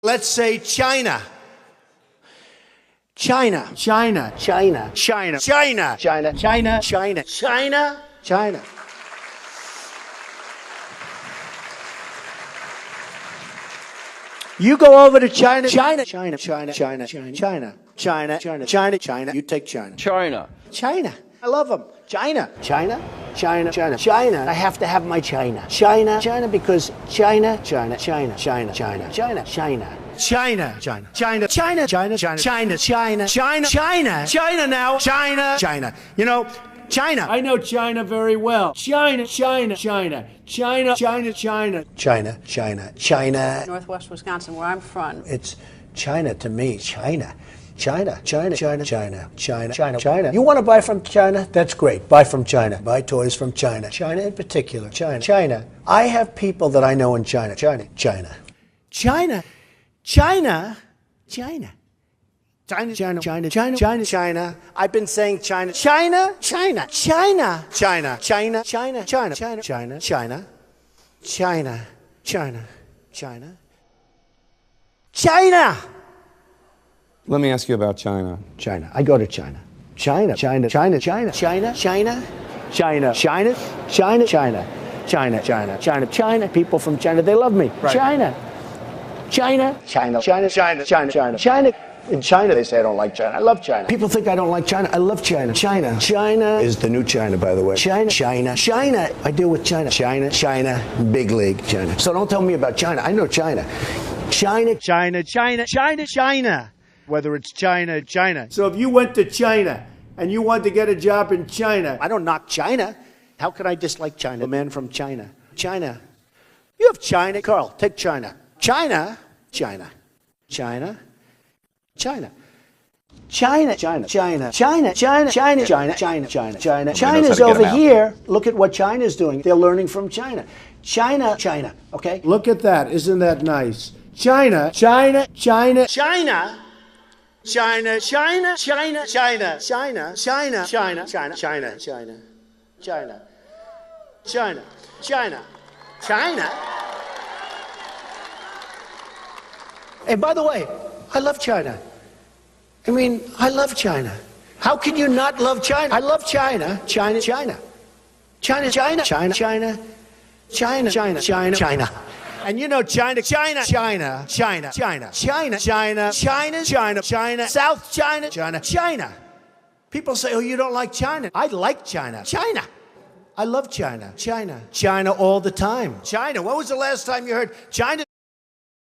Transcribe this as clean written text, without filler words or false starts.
Let's say China. China. China. China. China. China. China. China. China. China. China. You go over to China. China. China. China. China. China. China. China. China. China. China. You take China. China. China. I love them. China. China. China. China. China. I have to have my China. China. China because China. China. China. China. China. China. China. China. China. China. China. China. China. China. China. China. China. China now. China. China. You know, China. I know China very well. China, China, China, China, China, China. China. China. China. Northwest Wisconsin, where I'm from. It's China to me. China. China, China, China, China, China, China, China. You want to buy from China? That's great. Buy from China. Buy toys from China. China in particular. China. China. I have people that I know in China. China. China. China. China. China. China, China, China, China, China, China. I've been saying China. China, China, China, China, China, China, China, China, China, China, China, China, China, China. Let me ask you about China. China. I go to China. China, China, China, China, China, China, China, China, China, China, China, China, China, China. People from China, they love me. China, China, China, China, China, China, China, China. In China, they say I don't like China. I love China. People think I don't like China. I love China. China. China is the new China, by the way. China. China. China. I deal with China. China. China. Big league. China. So don't tell me about China. I know China. China. China. China. China. China. Whether it's China, China. So if you went to China and you wanted to get a job in China, I don't knock China. How could I dislike China? A man from China. China. You have China. Carl, take China. China. China. China. China. China, China, China, China, China, China, China, China, China, China. China's over here. Look at what China's doing. They're learning from China. China, China, okay? look at that. Isn't that nice? China, China, China, China. China, China, China, China, China, China, China, China, China, China, China, China, China, China. And by the way, I love China. I mean, I love China. How can you not love China? I love China. China, China. China, China, China, China, China, China, China, China. And you know China, China, China, China, China, China, China, China, China, China, South China, China, China. People say, oh, you don't like China. I like China. China. I love China. China. China all the time. China. When was the last time you heard China?